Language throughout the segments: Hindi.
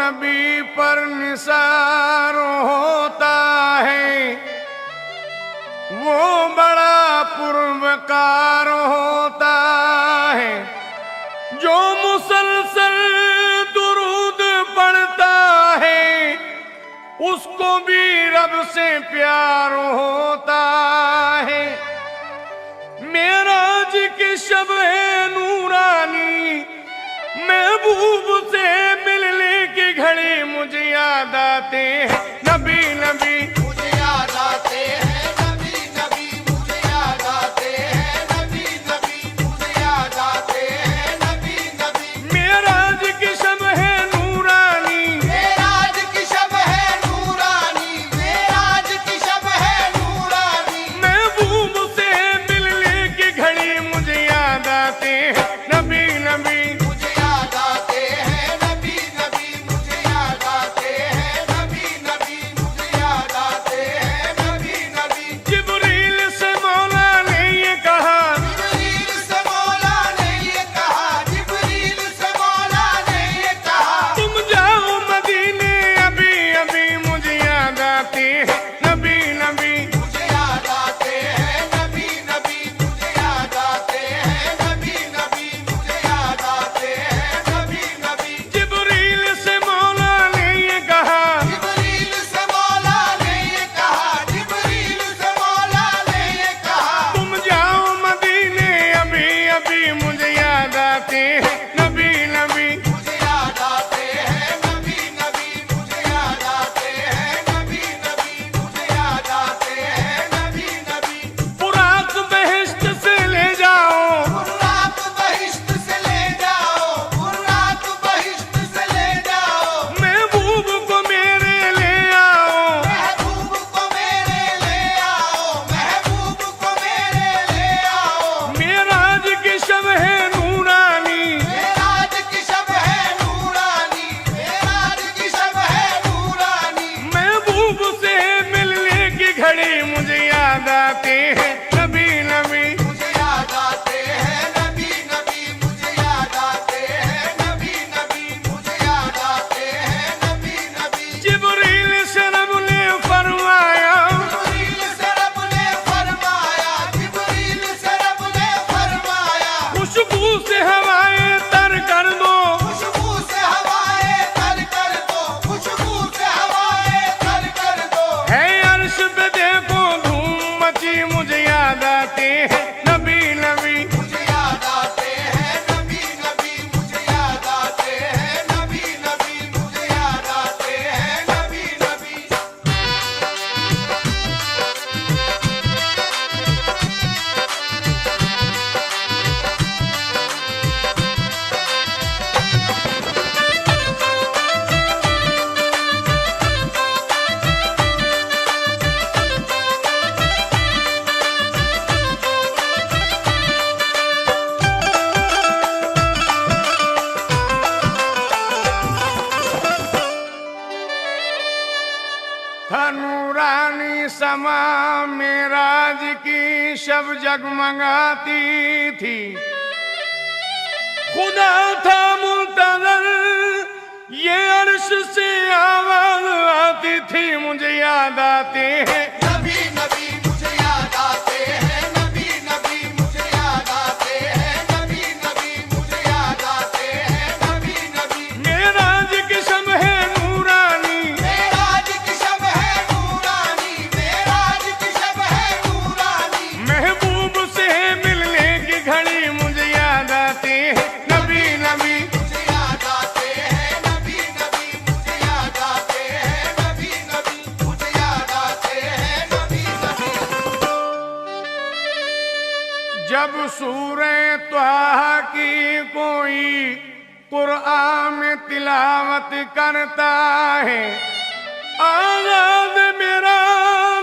नबी पर निसार होता है, वो बड़ा पुरवकार होता है। जो मुसलसल दुरूद पढ़ता है, उसको भी रब से प्यार होता है। मेराज की शब है नूरानी, महबूब से मिलने की घड़ी मुझे याद आते हैं नबी नबी, मुझे याद आते हैं नबी नबी, मुझे याद आते हैं नबी नबी, मुझे याद आते हैं नबी नबी। मेराज की शब है नूरानी, मेराज की शब है नूरानी, मेराज की शब है नूरानी। महबूब से मिलने की घड़ी मुझे याद आते हैं नबी नबी, मुझे याद आते हैं नबी नबी, मुझे याद आते हैं नबी नबी, मुझे याद आते हैं नबी नबी। जिब्रील से मौला ने ये कहा, जिब्रील से मौला ने ये कहा, जिब्रील से मौला ने ये कहा। तुम जाओ मदीने अभी अभी मुझे याद आते हैं नबी नबी, मुझे याद आते हैं नबी नबी, मुझे याद आते हैं नबी नबी, मुझे याद आते हैं नबी नबी। जिब्रील से मौला ने ये कहा, जिब्रील से मौला ने ये कहा, जिब्रील से मौला ने ये कहा। तुम जाओ मदीने अभी अभी मुझे याद आते हैं नबी नबी। मुझे याद आते हैं नबी नबी, मुझे याद आते हैं नबी नबी, मुझे याद आते हैं नबी नबी। बुराक बहिश्त से ले जाओ, बुर्राक बहिश्त से ले जाओ, बुर्राक बहिश्त से ले जाओ। महबूब को मेरे ले आओ। महबूब को मेरे ले आओ, महबूब को मेरे ले आओ। मेराज की शब है नूरानी, मेराज की शब है नूरानी, मेराज की शब है नूरानी। महबूब से मिलने की घड़ी मुझे याद आते हैं नबी नबी। मुझे याद आते हैं नबी नबी, मुझे याद आते हैं नबी नबी, मुझे याद आते हैं नबी नबी। जिब्रील से रब ने फरमाया, जिब्रील से रब ने फरमाया, जिब्रील से रब ने फरमाया। खुशबू से हवाएं तर कर दो, खुशबू से हवाएं तर कर दो, खुशबू से हवाएं तर कर दो। है अर्श पे देखो धूम मची मुझे याद आते हैं नबी नबी। मुझे याद आते हैं नबी नबी, मुझे याद आते हैं नबी नबी, मुझे याद आते हैं नबी नबी। था नूरानी समा मेराज की शब जगमगाती थी। खुदा था मुंतज़र ये अर्श से आवाज आती थी मुझे याद आते हैं नबी नबी, मुझे याद आते हैं नबी नबी, मुझे याद आते हैं नबी नबी, मुझे याद आते हैं नबी नबी। मेराज की शब है नूरानी, मेराज की शब है नूरानी, मेराज की शब है नूरानी। महबूब से मिलने की घड़ी मुझे याद आते हैं नबी नबी। मुझे याद आते हैं नबी नबी, मुझे याद आते हैं नबी नबी, मुझे याद आते हैं नबी नबी। जब सूरे त्वाहा की कोई कुरआन में तिलावत करता है, आजाद मेरा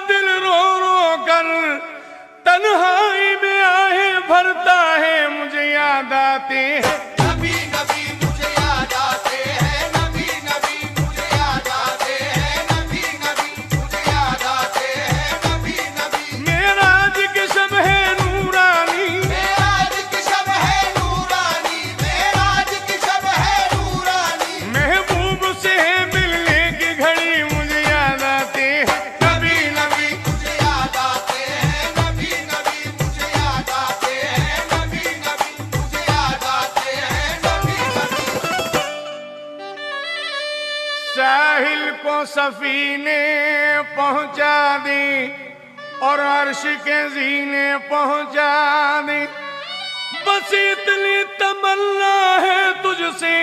दिल रो रो कर तन्हाई में आहे भरता है मुझे याद आते हैं नबी नबी, मुझे याद आते हैं नबी नबी, मुझे याद आते हैं नबी नबी, मुझे याद आते हैं नबी नबी। मेराज की शब है नूरानी, मेराज की शब है नूरानी, मेराज की शब है नूरानी। महबूब से सफीने पहुंचा दी और अर्श के जीने पहुंचा दी। बस इतनी तमन्ना है तुझसे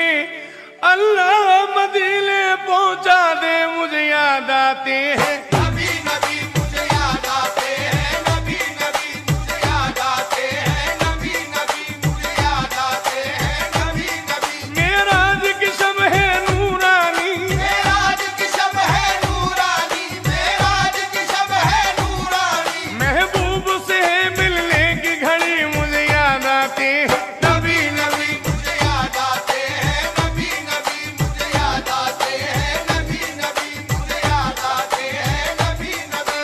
अल्लाह मदीने पहुंचा दे। मुझे याद आते हैं नबी नबी मुझे याद आते हैं, नबी नबी मुझे याद आते हैं, नबी नबी मुझे याद आते हैं, नबी नबी। मेराज की शब है नूरानी, मेराज की शब है नूरानी, मेराज की शब है नूरानी। महबूब से मिलने की घड़ी मुझे याद आते हैं। नबी नबी मुझे याद आते हैं, नबी नबी मुझे याद आते हैं, नबी नबी मुझे याद आते हैं, नबी नबी।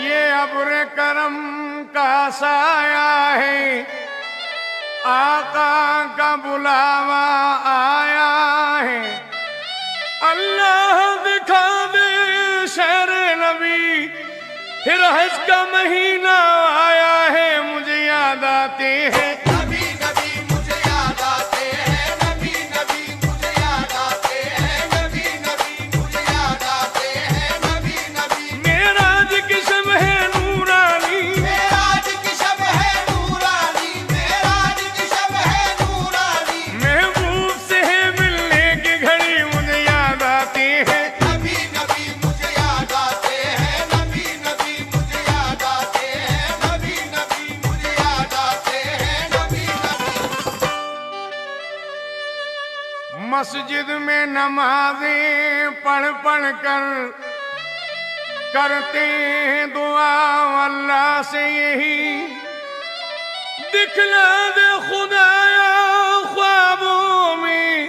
ये अब्र करम का साया है, आका का बुलावा आया है। अल्लाह दिखा दे शहर नबी, फिर हज का महीना आया है। मुझे याद आते हैं नबी नबी मुझे याद आते हैं, नबी नबी मुझे याद आते हैं, नबी नबी मुझे याद आते हैं, नबी नबी। मेराज की शब है नूरानी, मेराज की शब है नूरानी, मेराज की शब है नूरानी। महबूब से मिलने की घड़ी मुझे याद आती है। नबी नबी मुझे याद आते हैं, नबी नबी मुझे याद आते हैं, नबी नबी मुझे याद आते हैं, नबी नबी। मस्जिद में नमाजें पढ़ पढ़ कर करते हैं दुआ अल्लाह से यही। दिखला दे खुदाया ख्वाबों में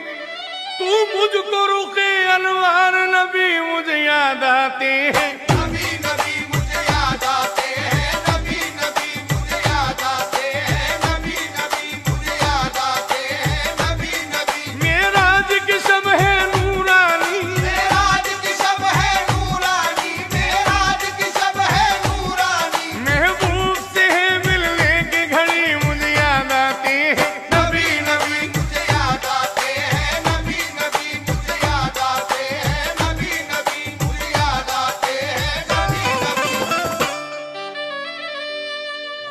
तू मुझको रुके अनवार। नबी मुझे याद आते हैं। नबी नबी मुझे याद आते हैं, नबी नबी मुझे याद आते हैं, नबी नबी मुझे याद आते हैं, नबी नबी। मेराज की शब है नूरानी, मेराज की शब है नूरानी, मेराज की शब है नूरानी। महबूब से मिलने की घड़ी मुझे याद आती है। नबी नबी मुझे याद आते हैं, नबी नबी मुझे याद आते हैं, नबी नबी मुझे याद आते हैं, नबी नबी।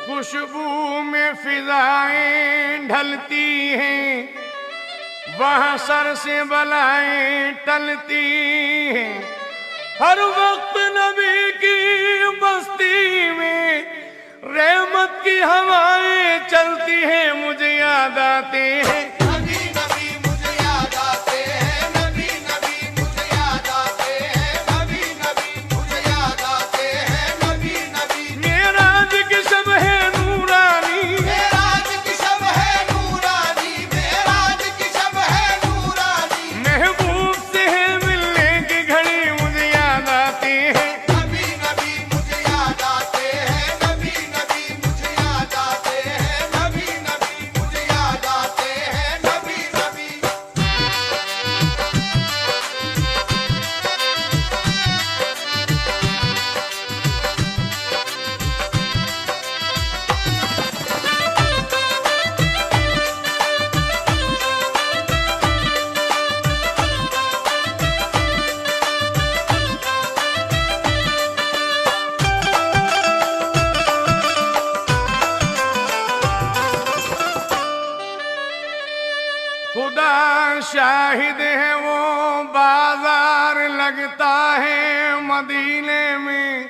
खुशबू में फिजाएं ढलती हैं, वहाँ सर से बलाएं टलती हैं। हर वक्त नबी की बस्ती में रहमत की हवाएं चलती हैं। मुझे याद आते हैं नबी नबी मुझे याद आते हैं, नबी नबी मुझे याद आते हैं, नबी नबी मुझे याद आते हैं, नबी नबी। मेराज की शब है नूरानी, मेराज की शब है नूरानी, मेराज की शब है नूरानी। महबूब से मिलने की घड़ी मुझे याद आती है। नबी नबी मुझे याद आते हैं, नबी नबी मुझे याद आते हैं, नबी नबी मुझे याद आते हैं, नबी नबी। खुदा शाहिद है वो बाजार लगता है मदीने में,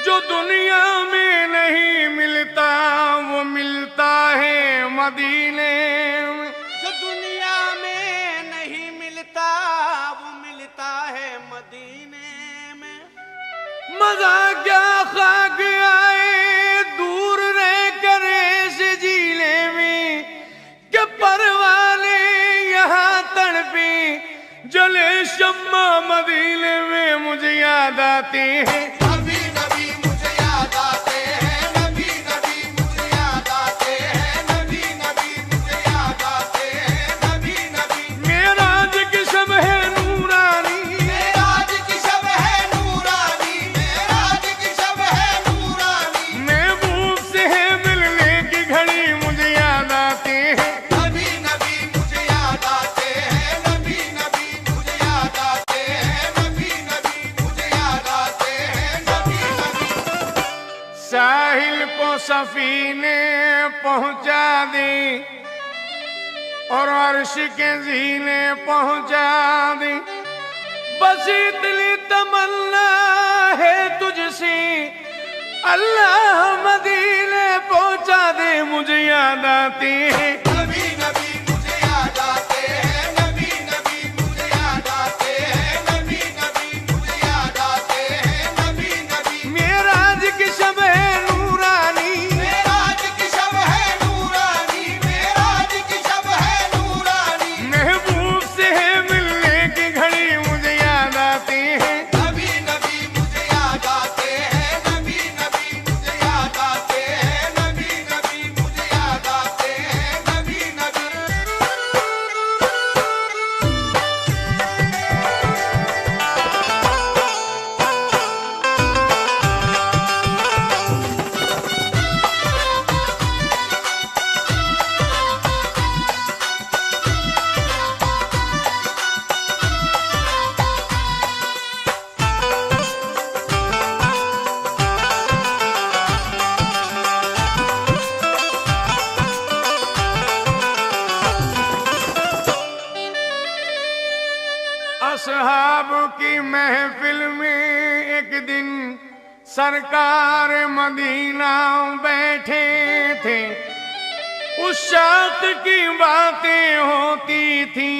जो दुनिया में नहीं मिलता वो मिलता है मदीने में। जो दुनिया में नहीं मिलता वो मिलता है मदीने में। मजा क्या खाक आए दूर रह कर ऐसे जिले में, कि परवाने शम्मा मदीने में मुझे याद आते हैं। नबी नबी मुझे याद आते हैं, नबी नबी मुझे याद आते हैं, नबी नबी मुझे याद आते हैं, नबी नबी। मेराज की शब है नूरानी, मेराज की शब है नूरानी, मेराज की शब है नूरानी। महबूब से है मिलने की घड़ी मुझे याद आते हैं। नबी नबी मुझे याद आते हैं, नबी नबी मुझे याद आते हैं, नबी नबी मुझे याद आते हैं, नबी नबी। साहिल को सफीने पहुंचा दे और अर्श के जीने पहुंचा दे, बस इतनी तमन्ना है तुझसे, अल्लाह मदीने पहुंचा दे मुझे याद आते हैं। नबी नबी मुझे याद आते हैं, नबी नबी मुझे याद आते हैं, नबी नबी मुझे याद आते हैं, नबी नबी। मेराज की शब है नूरानी, मेराज की शब है नूरानी, मेराज की शब है नूरानी। महबूब से है मिलने की घड़ी मुझे याद आते हैं। नबी नबी मुझे याद आते हैं, नबी नबी मुझे याद आते हैं, नबी नबी मुझे याद आते हैं, नबी नबी। असहाब की महफिल में एक दिन सरकार मदीना बैठे थे, उस शाख की बातें होती थी,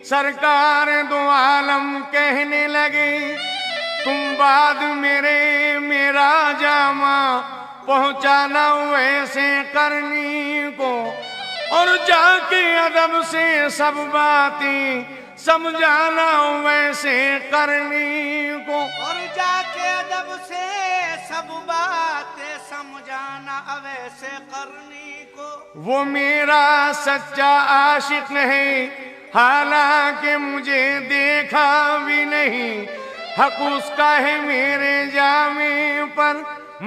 सरकार दो आलम कहने लगे, तुम बाद मेरा जामा पहुंचाना वैसे करनी को, और जाके अदब से सब बातें समझाना वैसे करनी को। और जाके अदब से सब बातें समझाना अवैसे करनी को। वो मेरा सच्चा आशिक है, हालांकि मुझे देखा भी नहीं, हक उसका है मेरे जामे पर,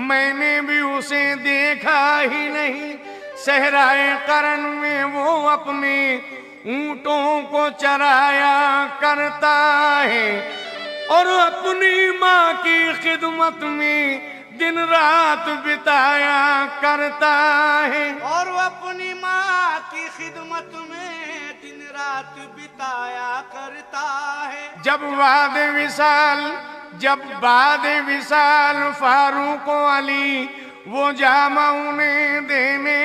मैंने भी उसे देखा ही नहीं। सहराए करन में वो अपने ऊंटों को चराया करता है, और अपनी माँ की खिदमत में दिन रात बिताया करता है। और वो अपनी माँ की खिदमत में दिन रात बिताया करता है। जब बाद विसाल फारूक अली वो जामा उन्हें देने